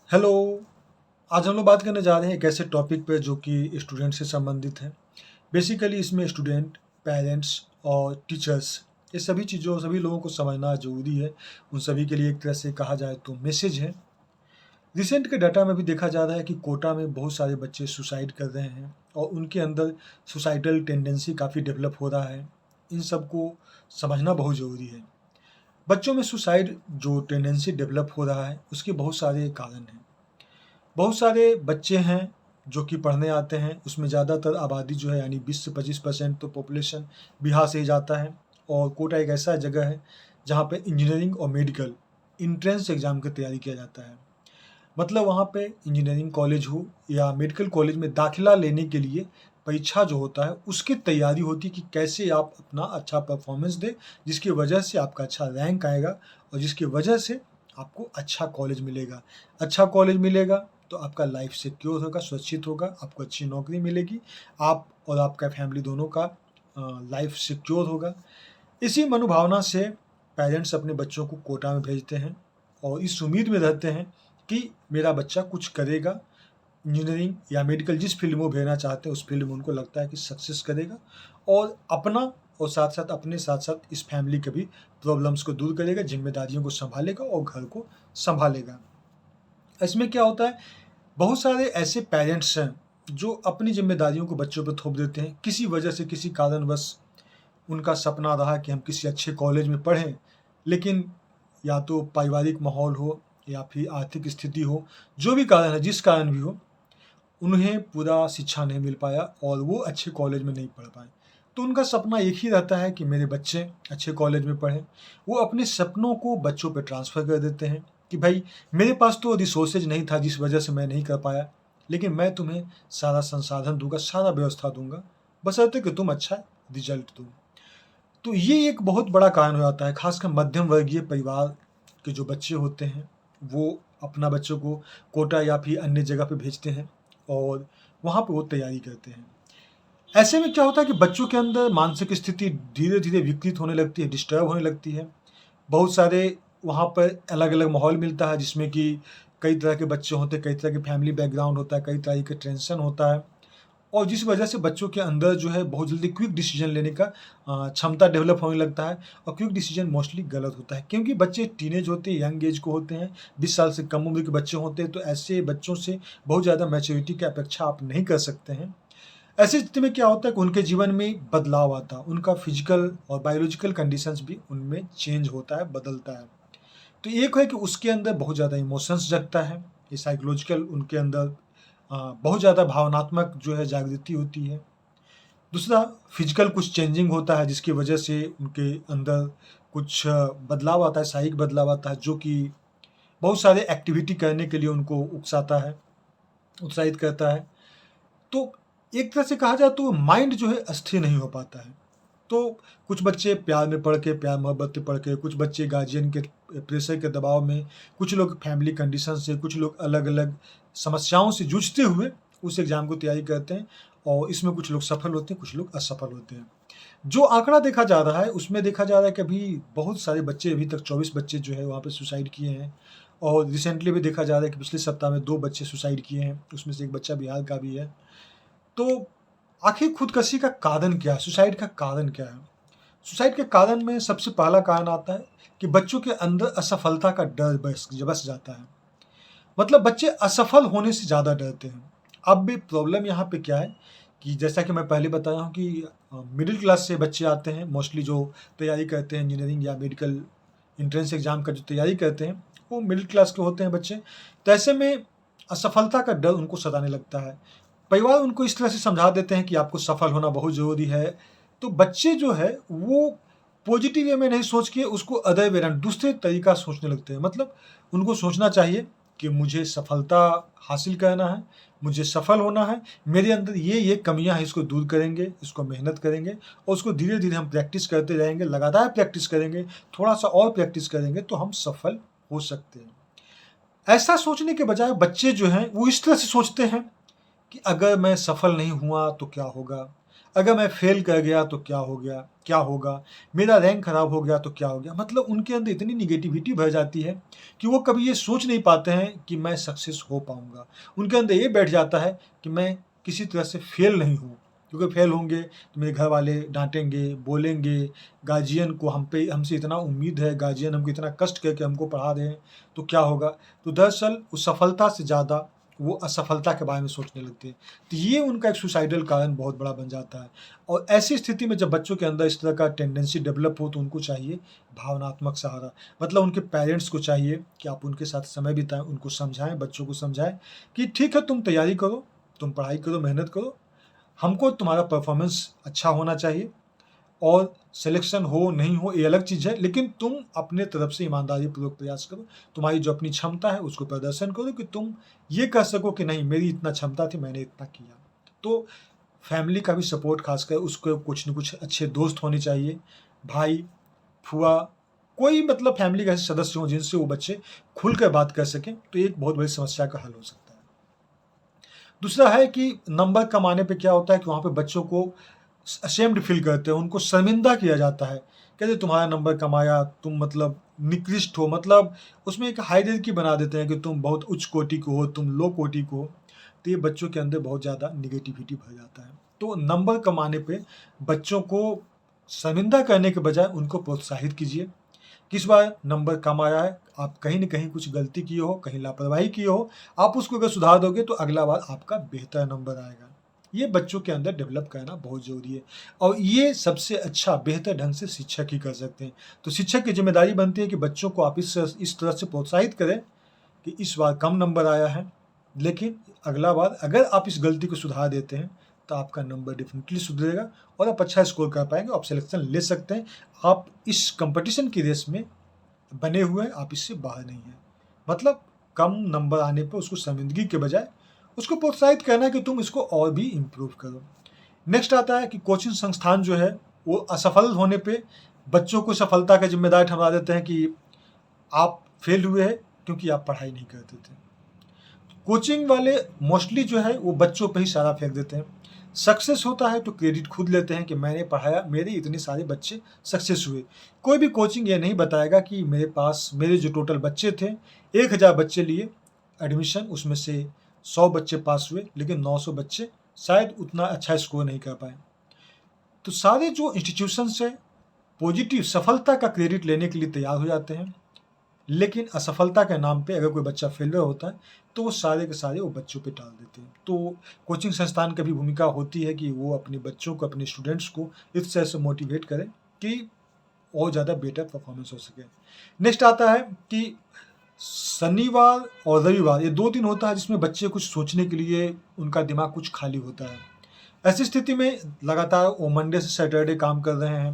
Hello. आज हम लोग बात करने जा रहे हैं एक ऐसे टॉपिक पे जो कि स्टूडेंट से संबंधित है। बेसिकली इसमें स्टूडेंट, पेरेंट्स और टीचर्स, ये सभी लोगों को समझना ज़रूरी है। उन सभी के लिए एक तरह से कहा जाए तो मैसेज है। रिसेंट के डाटा में भी देखा जा रहा है कि कोटा में बहुत सारे बच्चे सुसाइड कर रहे हैं और उनके अंदर सुसाइडल टेंडेंसी काफ़ी डेवलप हो रहा है। इन सबको समझना बहुत ज़रूरी है। बच्चों में सुसाइड जो टेंडेंसी डेवलप हो रहा है उसके बहुत सारे कारण हैं। बहुत सारे बच्चे हैं जो कि पढ़ने आते हैं, उसमें ज़्यादातर आबादी जो है यानी 20 से 25% तो पॉपुलेशन बिहार से ही जाता है। और कोटा एक ऐसा जगह है जहाँ पे इंजीनियरिंग और मेडिकल एंट्रेंस एग्ज़ाम की तैयारी किया जाता है। मतलब वहाँ पे इंजीनियरिंग कॉलेज हो या मेडिकल कॉलेज में दाखिला लेने के लिए परीक्षा जो होता है उसकी तैयारी होती है कि कैसे आप अपना अच्छा परफॉर्मेंस दें, जिसकी वजह से आपका अच्छा रैंक आएगा और जिसकी वजह से आपको अच्छा कॉलेज मिलेगा। अच्छा कॉलेज मिलेगा तो आपका लाइफ सिक्योर होगा, सुरक्षित होगा, आपको अच्छी नौकरी मिलेगी, आप और आपका फैमिली दोनों का लाइफ सिक्योर होगा। इसी मनोभावना से पेरेंट्स अपने बच्चों को कोटा में भेजते हैं और इस उम्मीद में रहते हैं कि मेरा बच्चा कुछ करेगा, इंजीनियरिंग या मेडिकल जिस फील्ड में वो भेजना चाहते हैं उस फील्ड में उनको लगता है कि सक्सेस करेगा और अपना और साथ-साथ इस फैमिली के भी प्रॉब्लम्स को दूर करेगा, ज़िम्मेदारियों को सँभालेगा और घर को सँभालेगा। इसमें क्या होता है, बहुत सारे ऐसे पेरेंट्स हैं जो अपनी ज़िम्मेदारियों को बच्चों पे थोप देते हैं। किसी वजह से, किसी कारणवश उनका सपना रहा कि हम किसी अच्छे कॉलेज में पढ़ें, लेकिन या तो पारिवारिक माहौल हो या फिर आर्थिक स्थिति हो, जो भी कारण है, जिस कारण भी हो, उन्हें पूरा शिक्षा नहीं मिल पाया और वो अच्छे कॉलेज में नहीं पढ़ पाए। तो उनका सपना एक ही रहता है कि मेरे बच्चे अच्छे कॉलेज में पढ़ें। वो अपने सपनों को बच्चों पे ट्रांसफ़र कर देते हैं कि भाई मेरे पास तो रिसोर्सेज नहीं था जिस वजह से मैं नहीं कर पाया, लेकिन मैं तुम्हें सारा संसाधन दूँगा, सारा व्यवस्था दूँगा, बशर्ते कि तुम अच्छा रिज़ल्ट दो। तो ये एक बहुत बड़ा कारण हो जाता है, ख़ासकर मध्यम वर्गीय परिवार के जो बच्चे होते हैं, वो अपना बच्चों को कोटा या फिर अन्य जगह पे भेजते हैं और वहाँ पे वो तैयारी करते हैं। ऐसे में क्या होता है कि बच्चों के अंदर मानसिक स्थिति धीरे-धीरे विकृत होने लगती है, डिस्टर्ब होने लगती है। बहुत सारे वहाँ पर अलग-अलग माहौल मिलता है जिसमें कि कई तरह के बच्चे होते हैं, कई तरह के फैमिली बैकग्राउंड होता है, कई तरह के टेंशन होता है। और जिस वजह से बच्चों के अंदर जो है बहुत जल्दी क्विक डिसीजन लेने का क्षमता डेवलप होने लगता है और क्विक डिसीजन मोस्टली गलत होता है क्योंकि बच्चे टीनेज होते हैं, यंग एज को होते हैं, 20 साल से कम उम्र के बच्चे होते हैं, तो ऐसे बच्चों से बहुत ज़्यादा मैच्योरिटी की अपेक्षा आप नहीं कर सकते हैं। ऐसी स्थिति में क्या होता है कि उनके जीवन में बदलाव आता है, उनका फिजिकल और बायोलॉजिकल कंडीशंस भी उनमें चेंज होता है, बदलता है। तो एक है कि उसके अंदर बहुत ज़्यादा इमोशंस जगता है, ये साइकोलॉजिकल उनके अंदर बहुत ज़्यादा भावनात्मक जो है जागृति होती है। दूसरा फिजिकल कुछ चेंजिंग होता है जिसकी वजह से उनके अंदर कुछ बदलाव आता है, शारीरिक बदलाव आता है जो कि बहुत सारे एक्टिविटी करने के लिए उनको उकसाता है, उत्साहित करता है। तो एक तरह से कहा जाए तो माइंड जो है स्थिर नहीं हो पाता है। तो कुछ बच्चे प्यार में पड़ के, प्यार मोहब्बत में पड़ के, कुछ बच्चे गार्जियन के प्रेशर के दबाव में, कुछ लोग फैमिली कंडीशन से, कुछ लोग अलग-अलग समस्याओं से जूझते हुए उस एग्ज़ाम की तैयारी करते हैं और इसमें कुछ लोग सफल होते हैं, कुछ लोग असफल होते हैं। जो आंकड़ा देखा जा रहा है, उसमें देखा जा रहा है कि अभी बहुत सारे बच्चे, अभी तक 24 बच्चे जो है वहाँ पे सुसाइड किए हैं और रिसेंटली भी देखा जा रहा है कि पिछले सप्ताह में 2 बच्चे सुसाइड किए हैं, उसमें से 1 बच्चा बिहार का भी है। तो आखिर खुदकशी का कारण क्या है? सुसाइड का कारण क्या है? सुसाइड के कारण में सबसे पहला कारण आता है कि बच्चों के अंदर असफलता का डर बस जाता है। मतलब बच्चे असफल होने से ज़्यादा डरते हैं। अब भी प्रॉब्लम यहाँ पे क्या है कि जैसा कि मैं पहले बताया हूँ कि मिडिल क्लास से बच्चे आते हैं, मोस्टली जो तैयारी करते हैं इंजीनियरिंग या मेडिकल एंट्रेंस एग्ज़ाम का जो तैयारी करते हैं, वो मिडिल क्लास के होते हैं बच्चे। तो ऐसे में असफलता का डर उनको सताने लगता है। परिवार उनको इस तरह से समझा देते हैं कि आपको सफल होना बहुत ज़रूरी है। तो बच्चे जो है वो पॉजिटिव वे में नहीं सोच के उसको अदर वे अराउंड दूसरे तरीका सोचने लगते हैं। मतलब उनको सोचना चाहिए कि मुझे सफलता हासिल करना है, मुझे सफल होना है, मेरे अंदर ये कमियाँ हैं, इसको दूर करेंगे, इसको मेहनत करेंगे और उसको धीरे-धीरे हम प्रैक्टिस करते रहेंगे, लगातार प्रैक्टिस करेंगे, थोड़ा-सा और प्रैक्टिस करेंगे तो हम सफल हो सकते हैं। ऐसा सोचने के बजाय बच्चे जो हैं वो इस तरह से सोचते हैं कि अगर मैं सफल नहीं हुआ तो क्या होगा? अगर मैं फेल कर गया तो क्या हो गया, क्या होगा, मेरा रैंक खराब हो गया तो क्या हो गया। मतलब उनके अंदर इतनी निगेटिविटी भर जाती है कि वो कभी ये सोच नहीं पाते हैं कि मैं सक्सेस हो पाऊंगा। उनके अंदर ये बैठ जाता है कि मैं किसी तरह से फेल नहीं हूँ, क्योंकि फेल होंगे तो मेरे घर वाले डांटेंगे, बोलेंगे, गार्जियन को हमसे इतना उम्मीद है, गार्जियन हमको इतना कष्ट करके हमको पढ़ा रहे हैं, तो क्या होगा। तो दरअसल उस सफलता से ज़्यादा वो असफलता के बारे में सोचने लगते हैं। तो ये उनका एक सुसाइडल कारण बहुत बड़ा बन जाता है। और ऐसी स्थिति में जब बच्चों के अंदर इस तरह का टेंडेंसी डेवलप हो तो उनको चाहिए भावनात्मक सहारा। मतलब उनके पेरेंट्स को चाहिए कि आप उनके साथ समय बिताएं, उनको समझाएं, बच्चों को समझाएं कि ठीक है, तुम तैयारी करो, तुम पढ़ाई करो, मेहनत करो, हमको तुम्हारा परफॉर्मेंस अच्छा होना चाहिए, और सिलेक्शन हो नहीं हो ये अलग चीज़ है, लेकिन तुम अपने तरफ से ईमानदारी पूर्वक प्रयास करो। तुम्हारी जो अपनी क्षमता है उसको प्रदर्शन करो कि तुम ये कह सको कि नहीं, मेरी इतना क्षमता थी, मैंने इतना किया। तो फैमिली का भी सपोर्ट, खासकर उसको कुछ न कुछ अच्छे दोस्त होने चाहिए, भाई, फूआ, कोई मतलब फैमिली के ऐसे सदस्य हों जिनसे वो बच्चे खुलकर बात कर सकें, तो एक बहुत बड़ी समस्या का हल हो सकता है। दूसरा है कि नंबर कम आने पे क्या होता है कि वहाँ पे बच्चों को अशेम्ड फील करते हैं, उनको शर्मिंदा किया जाता है। कहते तुम्हारा नंबर कम आया, तुम मतलब निकृष्ट हो, मतलब उसमें एक हायरार्की बना देते हैं कि तुम बहुत उच्च कोटि को हो, तुम लो कोटि को हो। तो ये बच्चों के अंदर बहुत ज़्यादा नेगेटिविटी भर जाता है। तो नंबर कम आने पे बच्चों को शर्मिंदा करने के बजाय उनको प्रोत्साहित कीजिए। किस बार नंबर कम आया है, आप कहीं न कहीं कुछ गलती किए हो, कहीं लापरवाही किए हो, आप उसको अगर सुधार दोगे तो अगला बार आपका बेहतर नंबर आएगा। ये बच्चों के अंदर डेवलप करना बहुत ज़रूरी है, और ये सबसे अच्छा बेहतर ढंग से शिक्षक ही कर सकते हैं। तो शिक्षक की ज़िम्मेदारी बनती है कि बच्चों को आप इस तरह से प्रोत्साहित करें कि इस बार कम नंबर आया है, लेकिन अगला बार अगर आप इस गलती को सुधार देते हैं, तो आपका नंबर डेफ़िनिटली सुधरेगा और आप अच्छा स्कोर कर पाएँगे, आप सिलेक्शन ले सकते हैं। आप इस कॉम्पिटिशन की रेस में बने हुए हैं, आप इससे बाहर नहीं हैं। मतलब कम नंबर आने पे उसको शर्मिंदगी के बजाय उसको प्रोत्साहित करना है कि तुम इसको और भी इम्प्रूव करो। नेक्स्ट आता है कि कोचिंग संस्थान जो है, वो असफल होने पे बच्चों को सफलता का ज़िम्मेदार ठहरा देते हैं कि आप फेल हुए हैं क्योंकि आप पढ़ाई नहीं करते थे। कोचिंग वाले मोस्टली जो है वो बच्चों पे ही सारा फेंक देते हैं। सक्सेस होता है तो क्रेडिट खुद लेते हैं कि मैंने पढ़ाया, मेरे इतने सारे बच्चे सक्सेस हुए। कोई भी कोचिंग ये नहीं बताएगा कि मेरे जो टोटल बच्चे थे, 1000 बच्चे लिए एडमिशन, उसमें से 100 बच्चे पास हुए, लेकिन 900 बच्चे शायद उतना अच्छा स्कोर नहीं कर पाए। तो सारे जो इंस्टीट्यूशंस हैं, पॉजिटिव सफलता का क्रेडिट लेने के लिए तैयार हो जाते हैं, लेकिन असफलता के नाम पे अगर कोई बच्चा फेलियर होता है, तो वो सारे के सारे वो बच्चों पे टाल देते हैं। तो कोचिंग संस्थान की भी भूमिका होती है कि वो अपने बच्चों को, अपने स्टूडेंट्स को इस तरह से मोटिवेट करें कि और ज़्यादा बेटर परफॉर्मेंस हो सके। नेक्स्ट आता है कि शनिवार और रविवार ये 2 दिन होता है जिसमें बच्चे कुछ सोचने के लिए उनका दिमाग कुछ खाली होता है। ऐसी स्थिति में लगातार वो मंडे से सैटरडे काम कर रहे हैं,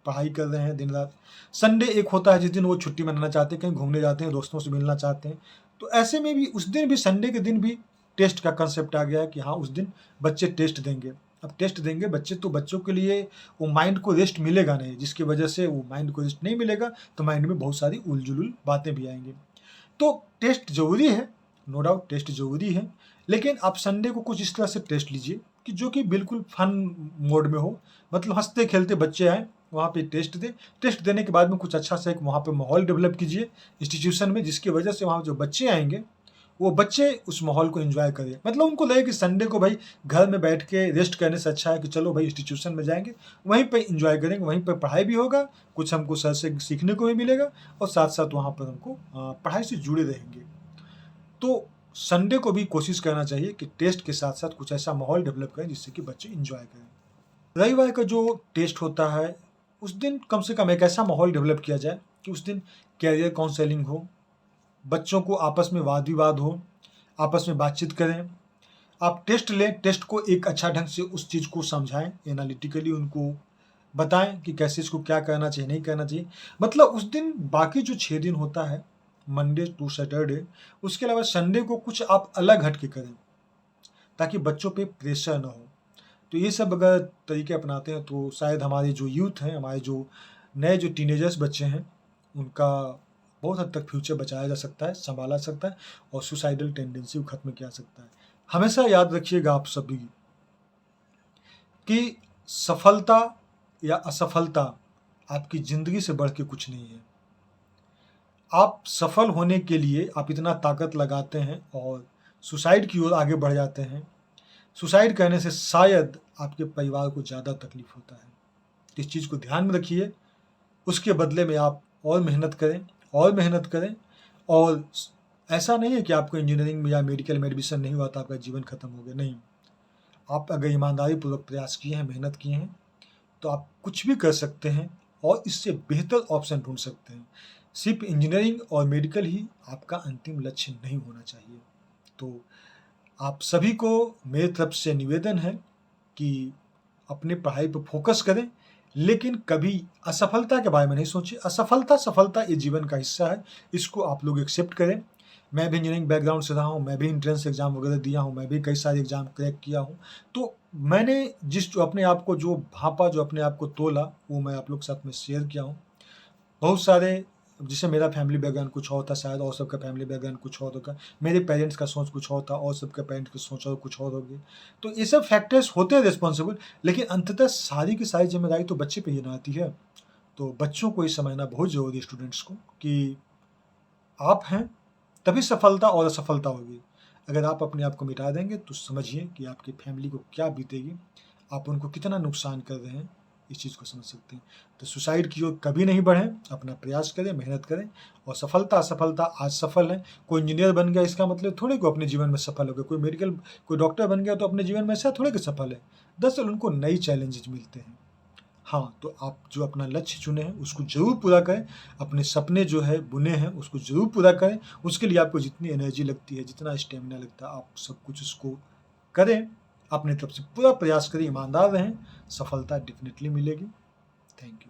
पढ़ाई कर रहे हैं दिन-रात। संडे एक होता है जिस दिन वो छुट्टी मनाना चाहते हैं, कहीं घूमने जाते हैं, दोस्तों से मिलना चाहते हैं। तो ऐसे में भी उस दिन भी, संडे के दिन भी टेस्ट का कांसेप्ट आ गया है कि हाँ, उस दिन बच्चे टेस्ट देंगे। अब टेस्ट देंगे बच्चे तो बच्चों के लिए वो माइंड को रेस्ट मिलेगा नहीं, जिसकी वजह से वो माइंड को रेस्ट नहीं मिलेगा तो माइंड में बहुत सारी उल-जुलूल बातें भी आएँगी। तो टेस्ट ज़रूरी है, नो डाउट टेस्ट ज़रूरी है, लेकिन आप संडे को कुछ इस तरह से टेस्ट लीजिए कि जो कि बिल्कुल फन मोड में हो, मतलब हँसते-खेलते बच्चे आएँ, वहाँ पे टेस्ट दें। टेस्ट देने के बाद में कुछ अच्छा सा एक वहाँ पे माहौल डेवलप कीजिए इंस्टीट्यूशन में, जिसकी वजह से वहाँ जो बच्चे आएँगे, वो बच्चे उस माहौल को एन्जॉय करें। मतलब उनको लगे कि संडे को भाई घर में बैठ के रेस्ट करने से अच्छा है कि चलो भाई इंस्टीट्यूशन में जाएँगे, वहीं पे एन्जॉय करेंगे, वहीं पे पढ़ाई भी होगा, कुछ हमको सर से सीखने को भी मिलेगा और साथ-साथ वहाँ पर हमको पढ़ाई से जुड़े रहेंगे। तो संडे को भी कोशिश करना चाहिए कि टेस्ट के साथ-साथ कुछ ऐसा माहौल डेवलप करें जिससे कि बच्चे एन्जॉय करें। रविवार का जो टेस्ट होता है, उस दिन कम से कम एक ऐसा माहौल डेवलप किया जाए कि उस दिन कैरियर काउंसलिंग हो, बच्चों को आपस में वाद-विवाद हो, आपस में बातचीत करें। आप टेस्ट लें, टेस्ट को एक अच्छा ढंग से उस चीज़ को समझाएँ, एनालिटिकली उनको बताएँ कि कैसे इसको क्या करना चाहिए, नहीं करना चाहिए। मतलब उस दिन बाकी जो 6 दिन होता है, मंडे टू सैटरडे, उसके अलावा संडे को कुछ आप अलग हट के करें, ताकि बच्चों पे प्रेशर ना हो। तो ये सब अगर तरीके अपनाते हैं तो शायद हमारे जो यूथ हैं, हमारे जो नए जो टीनेजर्स बच्चे हैं, उनका बहुत हद तक फ्यूचर बचाया जा सकता है, सँभाला जा सकता है और सुसाइडल टेंडेंसी को ख़त्म किया जा सकता है। हमेशा याद रखिएगा आप सभी कि सफलता या असफलता आपकी ज़िंदगी से बढ़ के कुछ नहीं है। आप सफल होने के लिए आप इतना ताकत लगाते हैं और सुसाइड की ओर आगे बढ़ जाते हैं। सुसाइड करने से शायद आपके परिवार को ज़्यादा तकलीफ होता है। इस चीज़ को ध्यान में रखिए। उसके बदले में आप और मेहनत करें और मेहनत करें। और ऐसा नहीं है कि आपको इंजीनियरिंग में या मेडिकल में एडमिशन नहीं हुआ तो आपका जीवन खत्म हो गया, नहीं। आप अगर ईमानदारीपूर्वक प्रयास किए हैं, मेहनत किए हैं, तो आप कुछ भी कर सकते हैं और इससे बेहतर ऑप्शन ढूंढ सकते हैं। सिर्फ इंजीनियरिंग और मेडिकल ही आपका अंतिम लक्ष्य नहीं होना चाहिए। तो आप सभी को मेरी तरफ से निवेदन है कि अपनी पढ़ाई पर फोकस करें, लेकिन कभी असफलता के बारे में नहीं सोचिए। असफलता सफलता ये जीवन का हिस्सा है, इसको आप लोग एक्सेप्ट करें। मैं भी इंजीनियरिंग बैकग्राउंड से रहा हूँ, मैं भी एंट्रेंस एग्ज़ाम वगैरह दिया हूँ, मैं भी कई सारे एग्ज़ाम क्रैक किया हूँ। तो मैंने जो अपने आप को जो भांपा, जो अपने आप को तोला, वो मैं आप लोग के साथ में शेयर किया हूँ। बहुत सारे, जैसे मेरा फैमिली बैकग्राउंड कुछ और था, शायद और सबका फैमिली बैकग्राउंड कुछ और होगा। मेरे पेरेंट्स का सोच कुछ और था और सबके पेरेंट्स की सोच और कुछ और होगी। तो ये सब फैक्टर्स होते हैं रिस्पॉन्सिबल, लेकिन अंततः सारी की सारी जिम्मेदारी तो बच्चे पे ही ना आती है। तो बच्चों को ये समझना बहुत ज़रूरी है, स्टूडेंट्स को, कि आप हैं तभी सफलता और असफलता होगी। अगर आप अपने आप को मिटा देंगे तो समझिए कि आपकी फैमिली को क्या बीतेगी, आप उनको कितना नुकसान कर रहे हैं, इस चीज़ को समझ सकते हैं। तो सुसाइड की ओर कभी नहीं बढ़ें, अपना प्रयास करें, मेहनत करें। और सफलता असफलता, आज सफल है, कोई इंजीनियर बन गया इसका मतलब थोड़े को अपने जीवन में सफल हो गया, कोई डॉक्टर बन गया तो अपने जीवन में ऐसा थोड़े कि सफल है। दरअसल उनको नई चैलेंजेस मिलते हैं। हाँ, तो आप जो अपना लक्ष्य चुने हैं उसको ज़रूर पूरा करें। अपने सपने जो है बुने हैं उसको ज़रूर पूरा करें। उसके लिए आपको जितनी एनर्जी लगती है, जितना स्टेमिना लगता है, आप सब कुछ उसको करें। अपनी तरफ से पूरा प्रयास करें, ईमानदार रहें, सफलता डेफिनेटली मिलेगी। Thank you.